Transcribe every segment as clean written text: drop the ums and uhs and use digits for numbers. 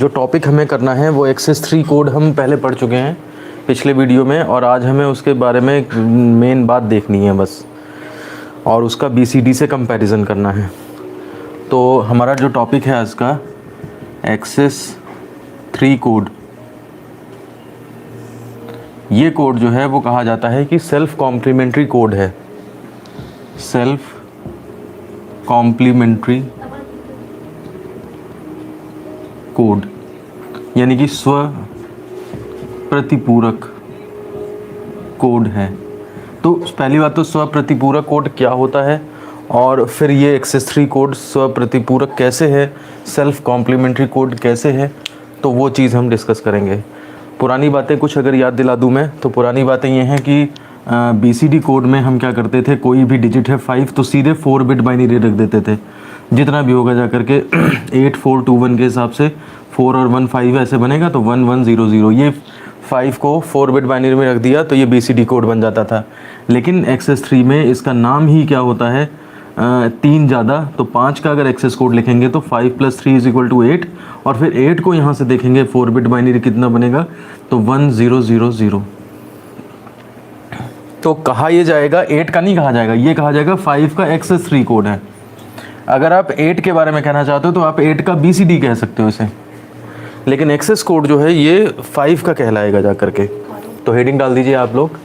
जो टॉपिक हमें करना है वो एक्सेस 3 कोड हम पहले पढ़ चुके हैं पिछले वीडियो में, और आज हमें उसके बारे में एक मेन बात देखनी है बस, और उसका BCD से कंपैरिजन करना है। तो हमारा जो टॉपिक है आज का एक्सेस 3 कोड, ये कोड जो है वो कहा जाता है कि सेल्फ कॉम्प्लीमेंट्री कोड है। सेल्फ कॉम्प्लीमेंट्री कोड यानी कि स्व प्रतिपूरक कोड है। तो पहली बात तो स्व प्रतिपूरक कोड क्या होता है, और फिर ये एक्सेस 3 कोड स्व प्रतिपूरक कैसे है, सेल्फ कॉम्प्लीमेंट्री कोड कैसे है, तो वो चीज़ हम डिस्कस करेंगे। पुरानी बातें कुछ अगर याद दिला दूं मैं, तो पुरानी बातें ये हैं कि BCD कोड में हम क्या करते थे, कोई भी डिजिट है 5 तो सीधे 4 बिट बाइनरी रख देते थे, जितना भी होगा जा करके 8 4 2 1 के हिसाब से 4 और 1 5 ऐसे बनेगा, तो 1 1 0 0 ये 5 को 4 बिट बाइनरी में रख दिया तो ये BCD कोड बन जाता था। लेकिन एक्सेस 3 में इसका नाम ही क्या होता है, 3 ज़्यादा, तो 5 का अगर एक्सेस कोड लिखेंगे तो 5 + 3 = 8, और फिर 8 को यहाँ से देखेंगे 4 बिट बाइनरी कितना बनेगा, तो 1 0 0 0। तो कहा ये जाएगा, 8 का नहीं कहा जाएगा, ये कहा जाएगा 5 का एक्सेस 3 कोड है। अगर आप 8 के बारे में कहना चाहते हो तो आप 8 का BCD कह सकते हो इसे, लेकिन एक्सेस कोड जो है ये 5 का कहलाएगा जा करके। तो हेडिंग डाल दीजिए आप लोग,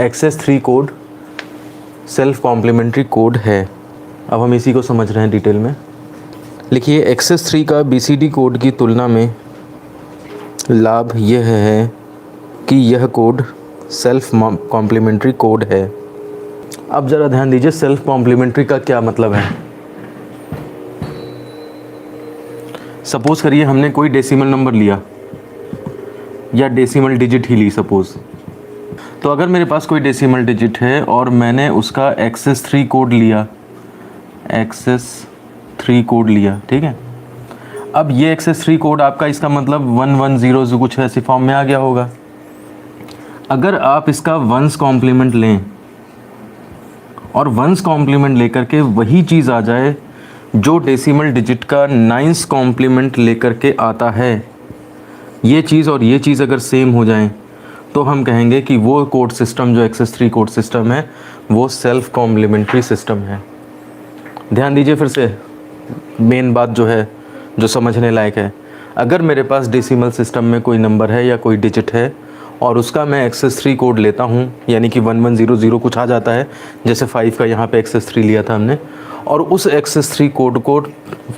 access 3 code self complimentary code है। अब हम इसी को समझ रहे हैं डिटेल में। लिखिए, एक्सेस 3 का BCD कोड की तुलना में लाभ यह है कि यह कोड सेल्फ कॉम्प्लीमेंट्री कोड है। अब ज़रा ध्यान दीजिए, सेल्फ कॉम्प्लीमेंट्री का क्या मतलब है। सपोज़ करिए हमने कोई डेसिमल नंबर लिया या डेसिमल डिजिट ही ली सपोज़, तो अगर मेरे पास कोई डेसिमल डिजिट है और मैंने उसका एक्सेस 3 कोड लिया, एक्सेस 3 कोड लिया, ठीक है। अब ये एक्सेस 3 कोड आपका, इसका मतलब 1 1 0 कुछ ऐसी फॉर्म में आ गया होगा। अगर आप इसका वंस कॉम्प्लीमेंट लें और वंस कॉम्प्लीमेंट लेकर के वही चीज़ आ जाए जो डेसिमल डिजिट का 9th कॉम्प्लीमेंट लेकर के आता है, ये चीज़ और ये चीज़ अगर सेम हो जाएं, तो हम कहेंगे कि वो कोड सिस्टम जो एक्सेस 3 कोड सिस्टम है वो सेल्फ कॉम्प्लीमेंट्री सिस्टम है। ध्यान दीजिए फिर से, मेन बात जो है जो समझने लायक है, अगर मेरे पास डेसिमल सिस्टम में कोई नंबर है या कोई डिजिट है और उसका मैं एक्सेस 3 कोड लेता हूँ, यानी कि 1 1 0 0 कुछ आ जाता है, जैसे 5 का यहाँ पे एक्सेस 3 लिया था हमने, और उस एक्सेस 3 कोड को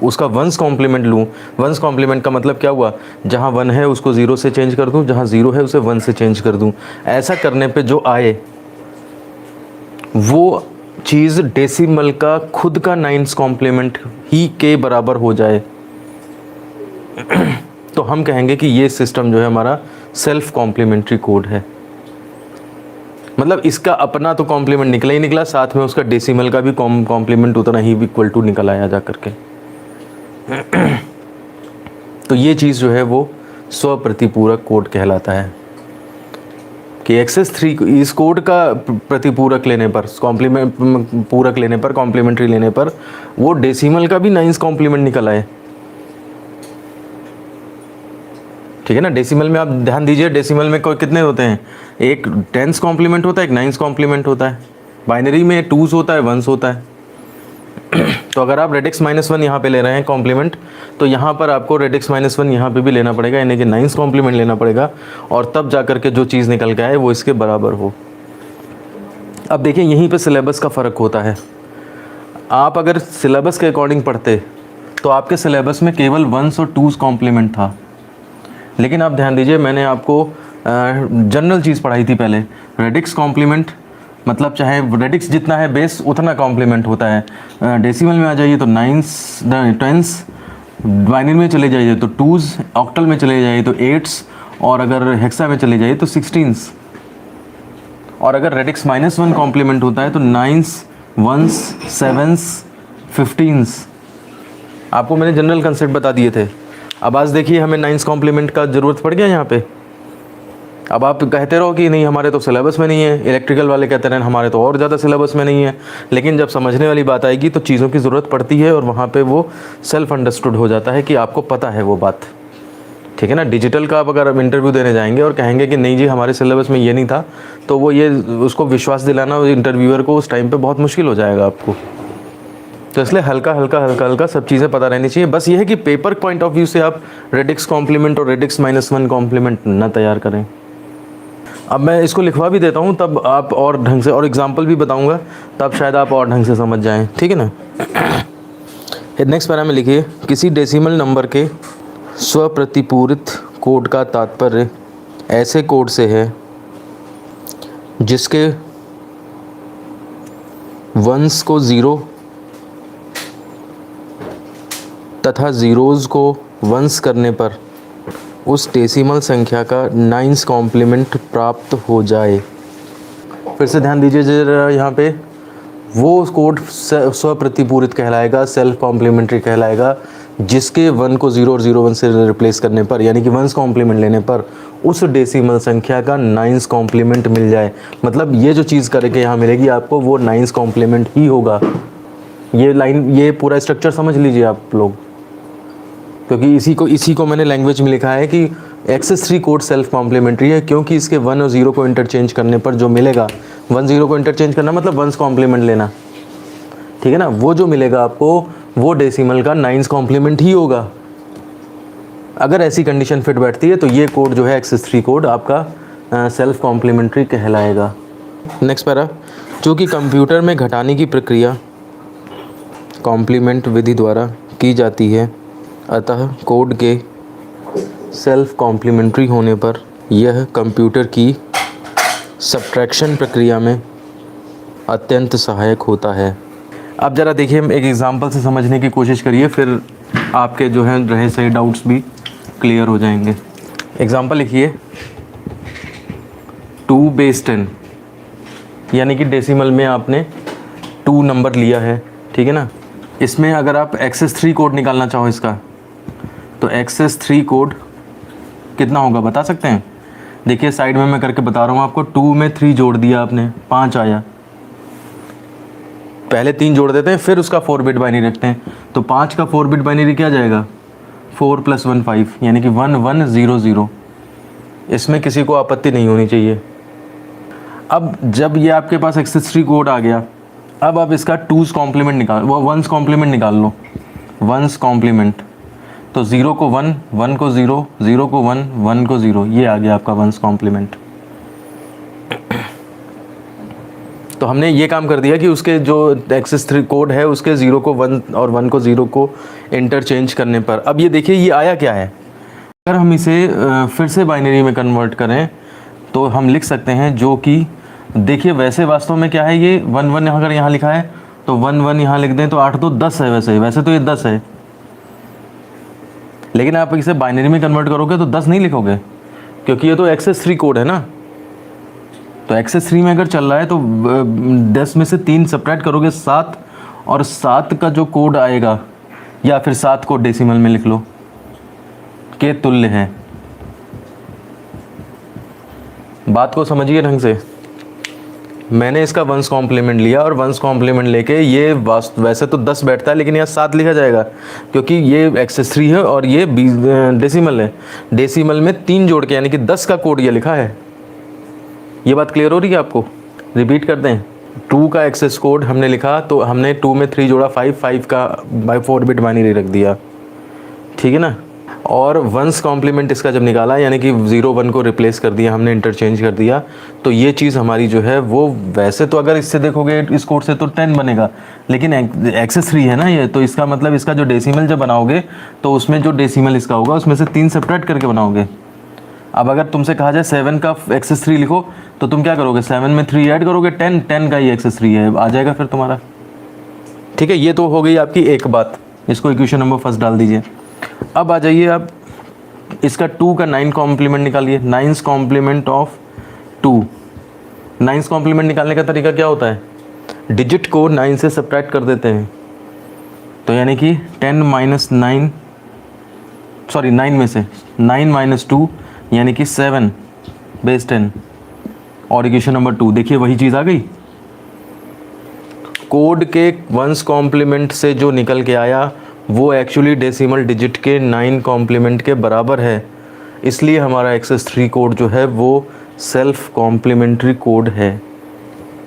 उसका वंस कॉम्प्लीमेंट लूँ। वंस कॉम्प्लीमेंट का मतलब क्या हुआ, जहाँ 1 है उसको 0 से चेंज कर दूँ, जहाँ 0 है उसे 1 से चेंज कर दूँ। ऐसा करने पे जो आए वो चीज़ डेसिमल का खुद का 9th कॉम्प्लीमेंट ही के बराबर हो जाए, तो हम कहेंगे कि ये सिस्टम जो है हमारा सेल्फ कॉम्प्लीमेंट्री कोड है। मतलब इसका अपना तो कॉम्प्लीमेंट निकला ही निकला, साथ में उसका डेसिमल का भी कॉम्प्लीमेंट उतना ही इक्वल टू निकल आया जा करके। तो ये चीज़ जो है वो स्व प्रतिपूरक कोड कहलाता है कि एक्सेस 3 इस कोड का प्रतिपूरक लेने पर, पूरक लेने पर, कॉम्प्लीमेंट्री लेने पर वो डेसिमल का भी 9th कॉम्प्लीमेंट निकल आए, ठीक है ना। डेसिमल में आप ध्यान दीजिए, डेसिमल में कोई कितने होते हैं, एक 10th कॉम्प्लीमेंट होता है, एक 9th कॉम्प्लीमेंट होता है। बाइनरी में 2s होता है, 1s होता है। तो अगर आप रेडिक्स -1 यहाँ पे ले रहे हैं कॉम्प्लीमेंट, तो यहाँ पर आपको रेडिक्स -1 यहाँ पे भी लेना पड़ेगा, यानी कि 9th कॉम्प्लीमेंट लेना पड़ेगा, और तब जा करके जो चीज़ निकल के आए वो इसके बराबर हो। अब देखिए, यहीं पे सिलेबस का फ़र्क होता है। आप अगर सिलेबस के अकॉर्डिंग पढ़ते तो आपके सिलेबस में केवल 1s और 2s कॉम्प्लीमेंट था, लेकिन आप ध्यान दीजिए, मैंने आपको जनरल चीज़ पढ़ाई थी पहले, रेडिक्स कॉम्प्लीमेंट, मतलब चाहे रेडिक्स जितना है बेस उतना कॉम्प्लीमेंट होता है। डेसिमल में आ जाइए तो 9s 10s, बाइनरी में चले जाइए तो 2s, ऑक्टल में चले जाइए तो 8s, और अगर हेक्सा में चले जाइए तो 16s। और अगर रेडिक्स -1 कॉम्प्लीमेंट होता है तो 9s 1s 7s 15s। आपको मैंने जनरल कंसेप्ट बता दिए थे। अब आज देखिए, हमें 9th कॉम्प्लीमेंट का ज़रूरत पड़ गया यहाँ पे, अब आप कहते रहो कि नहीं हमारे तो सिलेबस में नहीं है, इलेक्ट्रिकल वाले कहते रहे हमारे तो और ज़्यादा सिलेबस में नहीं है, लेकिन जब समझने वाली बात आएगी तो चीज़ों की ज़रूरत पड़ती है और वहाँ पे वो सेल्फ अंडरस्टूड हो जाता है कि आपको पता है वो बात, ठीक है ना। डिजिटल का आप अगर इंटरव्यू देने जाएंगे और कहेंगे कि नहीं जी हमारे सिलेबस में ये नहीं था, तो वो ये उसको विश्वास दिलाना इंटरव्यूअर को उस टाइम पर बहुत मुश्किल हो जाएगा आपको। तो इसलिए हल्का हल्का सब चीज़ें पता रहनी चाहिए। बस ये है कि पेपर पॉइंट ऑफ व्यू से आप रेडिक्स कॉम्प्लीमेंट और रेडिक्स -1 कॉम्प्लीमेंट ना तैयार करें। अब मैं इसको लिखवा भी देता हूँ, तब आप और ढंग से, और एग्जांपल भी बताऊँगा, तब शायद आप और ढंग से समझ जाएं, ठीक है ना। नेक्स्ट पैरा में लिखिए, किसी डेसिमल नंबर के स्वप्रतिपूरित कोड का तात्पर्य ऐसे कोड से है जिसके वंस को 0 तथा ज़ीरोज़ को वंस करने पर उस डेसिमल संख्या का 9th कॉम्प्लीमेंट प्राप्त हो जाए। फिर से ध्यान दीजिए जरा यहाँ पे, वो कोड स्वप्रतिपूरित कहलाएगा, सेल्फ कॉम्प्लीमेंट्री कहलाएगा, जिसके 1 को 0 और 0 1 से रिप्लेस करने पर, यानी कि 1st कॉम्प्लीमेंट लेने पर उस डेसिमल संख्या का 9th कॉम्प्लीमेंट मिल जाए। मतलब ये जो चीज़ करके यहाँ मिलेगी आपको वो 9th कॉम्प्लीमेंट ही होगा। ये लाइन, ये पूरा स्ट्रक्चर समझ लीजिए आप लोग, क्योंकि इसी को मैंने लैंग्वेज में लिखा है कि एक्सेस 3 कोड सेल्फ कॉम्प्लीमेंट्री है, क्योंकि इसके 1 और 0 को इंटरचेंज करने पर जो मिलेगा, 1 0 को इंटरचेंज करना मतलब 1st कॉम्प्लीमेंट लेना, ठीक है ना, वो जो मिलेगा आपको वो डेसिमल का 9th कॉम्प्लीमेंट ही होगा। अगर ऐसी कंडीशन फिट बैठती है तो ये कोड जो है एक्सेस 3 कोड आपका सेल्फ कॉम्प्लीमेंट्री कहलाएगा। नेक्स्ट पैरा, चूँकि कंप्यूटर में घटाने की प्रक्रिया कॉम्प्लीमेंट विधि द्वारा की जाती है, अतः कोड के सेल्फ कॉम्प्लीमेंट्री होने पर यह कंप्यूटर की सब्ट्रैक्शन प्रक्रिया में अत्यंत सहायक होता है। अब ज़रा देखिए, हम एक एग्जांपल से समझने की कोशिश करिए, फिर आपके जो हैं रहे सही डाउट्स भी क्लियर हो जाएंगे। एग्जांपल लिखिए, 2 बेस 10, यानी कि डेसिमल में आपने 2 नंबर लिया है, ठीक है ना। इसमें अगर आप एक्सेस 3 कोड निकालना चाहो इसका, तो एक्सेस 3 कोड कितना होगा बता सकते हैं? देखिए साइड में मैं करके बता रहा हूँ आपको। 2 में 3 जोड़ दिया आपने, 5 आया। पहले 3 जोड़ देते हैं, फिर उसका 4 बिट बाइनरी रखते हैं, तो 5 का 4 बिट बाइनरी क्या जाएगा? 4 + 1 5, यानी कि 1 1 0 0। इसमें किसी को आपत्ति नहीं होनी चाहिए। अब जब ये आपके पास एक्सेस 3 कोड आ गया, अब आप इसका 2's कॉम्प्लीमेंट निकाल, वो 1's कॉम्प्लीमेंट निकाल लो। 1's कॉम्प्लीमेंट, तो 0 को 1, 1 को 0, 0 को 1, 1 को 0, ये आ गया आपका 1's कॉम्प्लीमेंट। तो हमने ये काम कर दिया कि उसके जो एक्सेस 3 कोड है उसके 0 को 1 और 1 को 0 को इंटरचेंज करने पर, अब ये देखिए ये आया क्या है। अगर हम इसे फिर से बाइनरी में कन्वर्ट करें तो हम लिख सकते हैं, जो कि देखिए वैसे वास्तव में क्या है, ये 1 1 अगर यहाँ लिखा है तो 1 1 यहाँ लिख दें तो 8 तो 10 है। वैसे तो ये 10 है, लेकिन आप इसे बाइनरी में कन्वर्ट करोगे तो 10 नहीं लिखोगे, क्योंकि ये तो एक्सेस 3 कोड है ना। तो एक्सेस 3 में अगर चल रहा है तो 10 में से 3 सब्ट्रैक्ट करोगे 7, और 7 का जो कोड आएगा, या फिर 7 को डेसिमल में लिख लो, के तुल्य है। बात को समझिए ढंग से। मैंने इसका 1's कॉम्प्लीमेंट लिया और 1's कॉम्प्लीमेंट लेके ये वैसे तो 10 बैठता है, लेकिन यहाँ 7 लिखा जाएगा, क्योंकि ये एक्सेस 3 है और ये डेसिमल है। डेसिमल में 3 जोड़ के, यानी कि 10 का कोड ये लिखा है। ये बात क्लियर हो रही है आपको? रिपीट कर दें, 2 का एक्सेस कोड हमने लिखा, तो हमने 2 में 3 जोड़ा 5, 5 का 4 बिट बाइनरी रख दिया, ठीक है ना। और 1's कॉम्प्लीमेंट इसका जब निकाला, यानी कि 0 1 को रिप्लेस कर दिया हमने, इंटरचेंज कर दिया, तो ये चीज़ हमारी जो है वो, वैसे तो अगर इससे देखोगे इस कोड से तो 10 बनेगा, लेकिन एक्सेस 3 है ना ये, तो इसका मतलब इसका जो डेसिमल जब बनाओगे तो उसमें जो डेसिमल इसका होगा उसमें से 3 सब्ट्रैक्ट करके बनाओगे। अब अगर तुमसे कहा जाए 7 का एक्सेस 3 लिखो, तो तुम क्या करोगे? 7 में 3 ऐड करोगे, 10 का ही एक्सेस 3 है, आ जाएगा फिर तुम्हारा, ठीक है। ये तो हो गई आपकी एक बात, इसको इक्वेशन नंबर फर्स्ट डाल दीजिए। अब आ जाइए आप इसका 2 का 9 कॉम्प्लीमेंट निकालिए। 9th complement of 2, 9th complement निकालने का तरीका क्या होता है? डिजिट को 9 से सब्ट्रैक्ट कर देते हैं, तो यानी कि 10 - 9, सॉरी 9 में से 9 - 2 यानी कि 7, बेस 10 और इक्वेशन नंबर 2, देखिए वही चीज़ आ गई। कोड के वंस कॉम्प्लीमेंट से जो निकल के आया वो एक्चुअली डेसिमल डिजिट के 9 कॉम्प्लीमेंट के बराबर है, इसलिए हमारा XS3 कोड जो है वो सेल्फ कॉम्प्लीमेंट्री कोड है।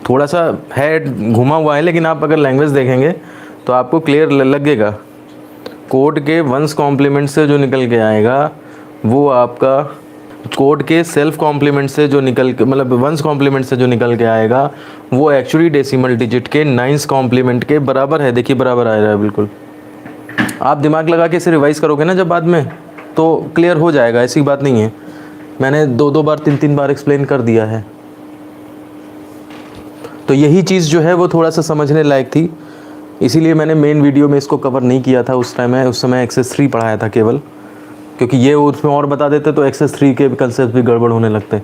थोड़ा सा है घुमा हुआ है, लेकिन आप अगर लैंग्वेज देखेंगे तो आपको क्लियर लगेगा। कोड के वंस कॉम्प्लीमेंट से जो निकल के आएगा वो आपका कोड के सेल्फ कॉम्प्लीमेंट से जो निकल के मतलब वंस कॉम्प्लीमेंट से जो निकल के आएगा वो एक्चुअली डेसिमल डिजिट के 9 कॉम्प्लीमेंट के बराबर है। देखिए बराबर आ रहा है बिल्कुल। आप दिमाग लगा के इसे रिवाइज करोगे ना जब बाद में, तो क्लियर हो जाएगा, ऐसी बात नहीं है। मैंने 2-2 बार 3-3 बार एक्सप्लेन कर दिया है। तो यही चीज़ जो है वो थोड़ा सा समझने लायक थी, इसीलिए मैंने मेन वीडियो में इसको कवर नहीं किया था उस टाइम। उस समय XS3 पढ़ाया था केवल, क्योंकि ये उसमें और बता देते तो XS3 के कंसेप्ट भी गड़बड़ होने लगते।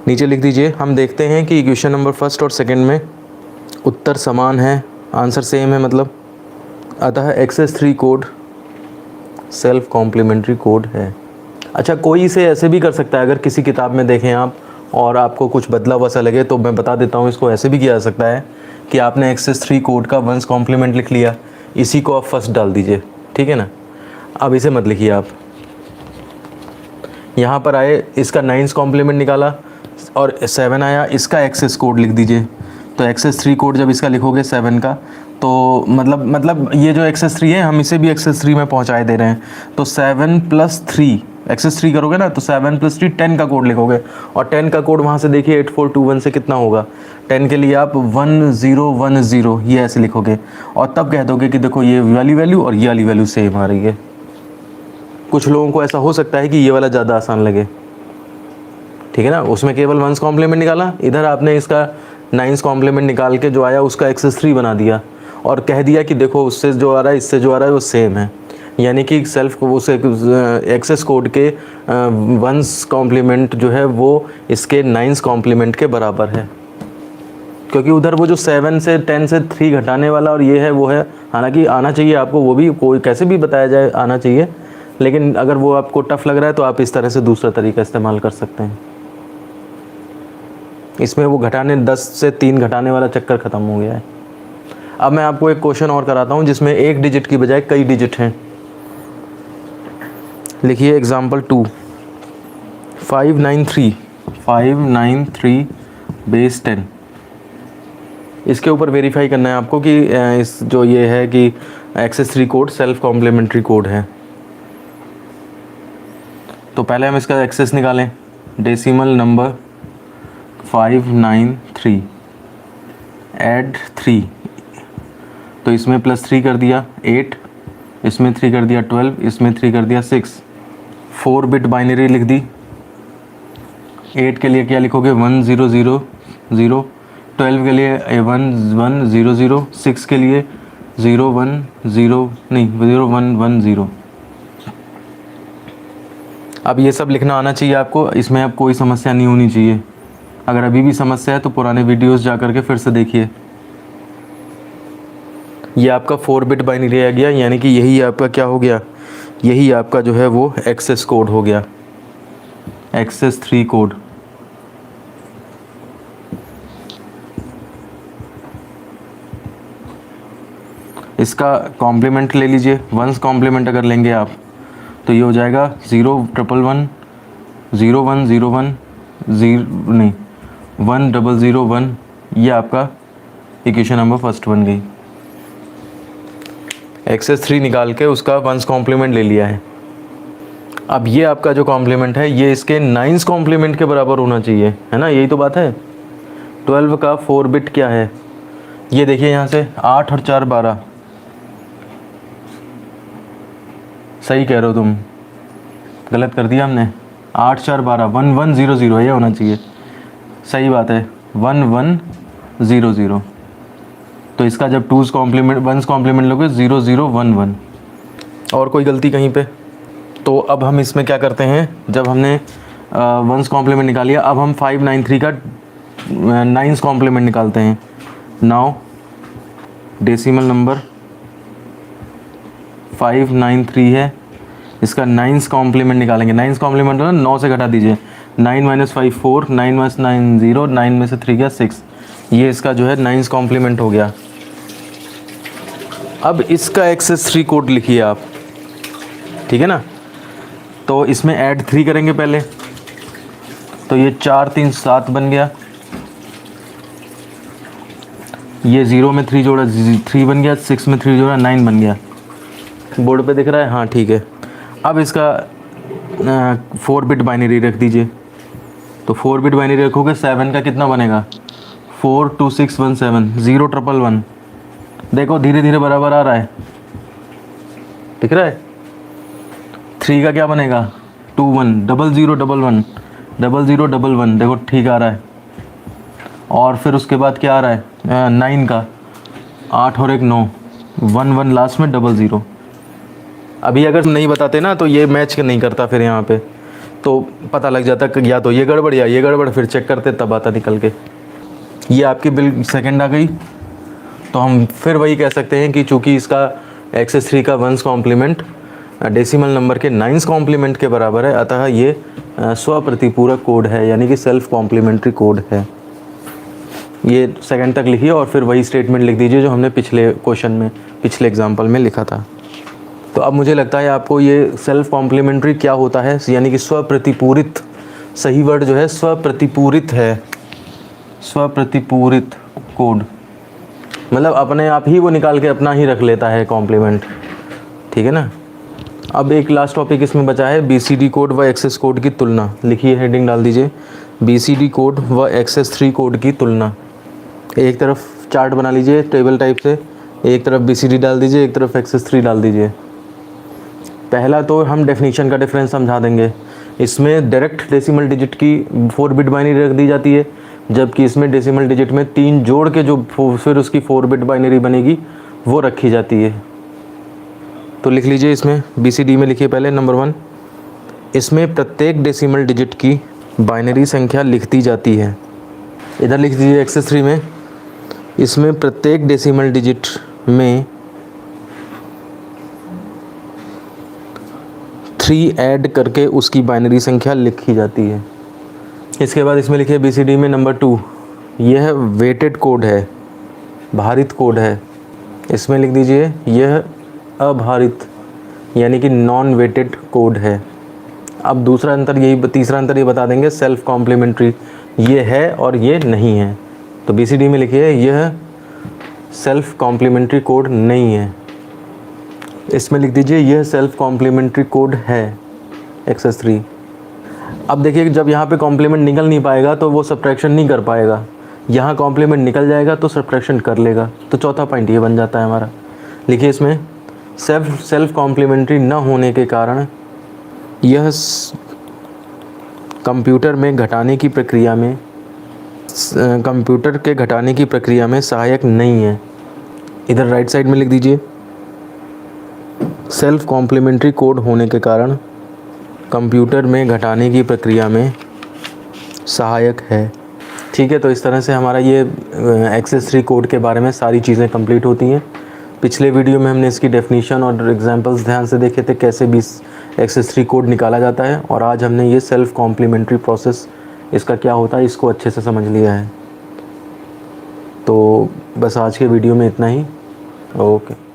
नीचे लिख दीजिए। हम देखते हैं कि इक्वेशन नंबर फर्स्ट और सेकंड में उत्तर समान है, आंसर सेम है मतलब, अतः XS3 code self complimentary code है। अच्छा, कोई इसे ऐसे भी कर सकता है, अगर किसी किताब में देखें आप और आपको कुछ बदला हुआ सा लगे तो मैं बता देता हूँ, इसको ऐसे भी किया जा सकता है कि आपने XS3 कोड का वंस कॉम्प्लीमेंट लिख लिया, इसी को आप फर्स्ट डाल दीजिए, ठीक है ना। अब इसे मत लिखिए आप, यहाँ पर आए इसका 9 कॉम्प्लीमेंट निकाला और 7 आया, इसका XS कोड लिख दीजिए। तो XS3 कोड जब इसका लिखोगे 7 का, तो मतलब ये जो XS3 है हम इसे भी XS3 में पहुँचाए दे रहे हैं। तो 7 + 3 XS3 करोगे ना तो 7 + 3 10 का कोड लिखोगे, और 10 का कोड वहाँ से देखिए 8421 से कितना होगा। 10 के लिए आप 1010 ये ऐसे लिखोगे, और तब कह दोगे कि देखो ये वाली वैल्यू और ये वाली वैल्यू सेम आ रही है। कुछ लोगों को ऐसा हो सकता है कि ये वाला ज़्यादा आसान लगे, ठीक है ना। उसमें केवल वंस कॉम्प्लीमेंट निकाला, इधर आपने इसका 9 कॉम्प्लीमेंट निकाल के जो आया उसका XS3 बना दिया और कह दिया कि देखो उससे जो आ रहा है इससे जो आ रहा है वो सेम है। यानी कि सेल्फ उसे XS कोड के वंस कॉम्प्लीमेंट जो है वो इसके 9 कॉम्प्लीमेंट के बराबर है, क्योंकि उधर वो जो 7 से 10 से 3 घटाने वाला और ये है वो है। हालांकि आना चाहिए आपको, वो भी कोई कैसे भी बताया जाए आना चाहिए, लेकिन अगर वो आपको टफ लग रहा है तो आप इस तरह से दूसरा तरीका इस्तेमाल कर सकते हैं। इसमें वो घटाने 10 से 3 घटाने वाला चक्कर ख़त्म हो गया है। अब मैं आपको एक क्वेश्चन और कराता हूँ जिसमें एक डिजिट की बजाय कई डिजिट हैं। लिखिए एग्जाम्पल 2, 593 बेस 10। इसके ऊपर वेरीफाई करना है आपको कि इस जो ये है कि XS3 code self complimentary code है। तो पहले हम इसका एक्सेस निकालें। डेसिमल नंबर 593 ऐड 3, तो इसमें +3 कर दिया 8, इसमें 3 कर दिया 12, इसमें 3 कर दिया 6। 4 बिट बाइनरी लिख दी। 8 के लिए क्या लिखोगे 1000, 12 के लिए 1100, 6 के लिए 0110। अब ये सब लिखना आना चाहिए आपको, इसमें अब कोई समस्या नहीं होनी चाहिए। अगर अभी भी समस्या है तो पुराने वीडियोस जा करके फिर से देखिए। ये आपका 4 बिट बाइनरी आ गया, यानी कि यही आपका क्या हो गया, यही आपका जो है वो XS कोड हो गया, XS3 कोड। इसका कॉम्प्लीमेंट ले लीजिए। वंस कॉम्प्लीमेंट अगर लेंगे आप तो ये हो जाएगा 011 0101 1001। ये आपका इक्वेशन नंबर फर्स्ट बन गई। XS3 निकाल के उसका वंस कॉम्प्लीमेंट ले लिया है। अब ये आपका जो कॉम्प्लीमेंट है ये इसके 9 कॉम्प्लीमेंट के बराबर होना चाहिए, है ना, यही तो बात है। 12 का 4 बिट क्या है, ये देखिए यहाँ से 8 और 4 12। सही कह रहे हो तुम, गलत कर दिया हमने। 8 4 12 1100 ये होना चाहिए। सही बात है 1100। तो इसका जब 2's कॉम्प्लीमेंट 1's कॉम्प्लीमेंट लोगे 0011। और कोई गलती कहीं पे? तो अब हम इसमें क्या करते हैं, जब हमने 1's कॉम्प्लीमेंट निकाल लिया, अब हम 593 का 9's कॉम्प्लीमेंट निकालते हैं। नाउ डेसिमल नंबर 593 है, इसका 9's कॉम्प्लीमेंट निकालेंगे। 9's कॉम्प्लीमेंट 9 से घटा दीजिए, 9 माइनस 5 4, 9 माइनस 9 0, 9 में से 3 गया 6, ये इसका जो है 9th कॉम्प्लीमेंट हो गया। अब इसका एक्सेस 3 कोड लिखिए आप, ठीक है ना। तो इसमें ऐड 3 करेंगे पहले, तो ये 4 3 7 बन गया, ये 0 में 3 जोड़ा 3 बन गया, 6 में 3 जोड़ा 9 बन गया। बोर्ड पे दिख रहा है, हाँ ठीक है। अब इसका 4 बिट बाइनरी रख दीजिए, तो 4 बिट बाइनरी रखोगे 7 का कितना बनेगा, 4 2 6 1 7 0 1 1 1। देखो धीरे धीरे बराबर आ रहा है, दिख रहा है। 3 का क्या बनेगा, 2 1 0 0 1 1 0 0 1 1, देखो ठीक आ रहा है। और फिर उसके बाद क्या आ रहा है, 9 का 8 और 1 9, 1 1 लास्ट में 0 0। अभी अगर नहीं बताते ना तो ये मैच नहीं करता, फिर यहाँ पे तो पता लग जाता कि या तो ये गड़बड़ या ये गड़बड़, फिर चेक करते तब आता निकल के। ये आपकी बिल सेकंड आ गई, तो हम फिर वही कह सकते हैं कि चूँकि इसका एक्सेस 3 का 1th कॉम्प्लीमेंट डेसिमल नंबर के 9th कॉम्प्लीमेंट के बराबर है, अतः ये स्वप्रतिपूरक कोड है, यानी कि सेल्फ कॉम्प्लीमेंट्री कोड है। ये सेकंड तक लिखिए और फिर वही स्टेटमेंट लिख दीजिए जो हमने पिछले क्वेश्चन में, पिछले एग्जाम्पल में लिखा था। तो अब मुझे लगता है आपको ये सेल्फ कॉम्प्लीमेंट्री क्या होता है, यानी कि स्वप्रतिपूरित, सही वर्ड जो है स्वप्रतिपूरित है, स्वप्रतिपूरित कोड, मतलब अपने आप ही वो निकाल के अपना ही रख लेता है कॉम्प्लीमेंट, ठीक है ना। अब एक लास्ट टॉपिक इसमें बचा है, BCD कोड व एक्सेस कोड की तुलना। लिखिए, हेडिंग डाल दीजिए, BCD कोड व एक्सेस 3 कोड की तुलना। एक तरफ चार्ट बना लीजिए टेबल टाइप से, एक तरफ BCD डाल दीजिए, एक तरफ एक्सेस 3 डाल दीजिए। पहला तो हम डेफिनेशन का डिफरेंस समझा देंगे। इसमें डायरेक्ट डेसिमल डिजिट की 4 बिट बाइनरी रख दी जाती है, जबकि इसमें डेसिमल डिजिट में 3 जोड़ के जो फिर उसकी 4 बिट बाइनरी बनेगी वो रखी जाती है। तो लिख लीजिए, इसमें BCD में लिखिए पहले नंबर 1, इसमें प्रत्येक डेसिमल डिजिट की बाइनरी संख्या लिख दी जाती है। इधर लिख दीजिए एक्सेस 3 में, इसमें प्रत्येक डेसिमल डिजिट में 3 ऐड करके उसकी बाइनरी संख्या लिखी जाती है। इसके बाद इसमें लिखिए BCD में नंबर 2, यह वेटेड कोड है, भारित कोड है। इसमें लिख दीजिए यह अभारित, यानी कि नॉन वेटेड कोड है। अब दूसरा अंतर यही, तीसरा अंतर ये बता देंगे, सेल्फ कॉम्प्लीमेंट्री ये है और ये नहीं है। तो BCD में लिखिए यह सेल्फ कॉम्प्लीमेंट्री कोड नहीं है। इसमें लिख दीजिए यह सेल्फ कॉम्प्लीमेंट्री कोड है एक्सेस 3। अब देखिए, जब यहाँ पे कॉम्प्लीमेंट निकल नहीं पाएगा तो वो सब्ट्रैक्शन नहीं कर पाएगा, यहाँ कॉम्प्लीमेंट निकल जाएगा तो सब्ट्रैक्शन कर लेगा। तो चौथा पॉइंट ये बन जाता है हमारा। लिखिए इसमें सेल्फ कॉम्प्लीमेंट्री न होने के कारण यह कंप्यूटर के घटाने की प्रक्रिया में सहायक नहीं है। इधर राइट साइड में लिख दीजिए, सेल्फ कॉम्प्लीमेंट्री कोड होने के कारण कंप्यूटर में घटाने की प्रक्रिया में सहायक है। ठीक है, तो इस तरह से हमारा ये एक्सेस 3 कोड के बारे में सारी चीज़ें कंप्लीट होती हैं। पिछले वीडियो में हमने इसकी डेफिनेशन और एग्जांपल्स ध्यान से देखे थे, कैसे भी एक्सेस 3 कोड निकाला जाता है, और आज हमने ये सेल्फ कॉम्प्लीमेंट्री प्रोसेस इसका क्या होता है इसको अच्छे से समझ लिया है। तो बस आज के वीडियो में इतना ही। ओके।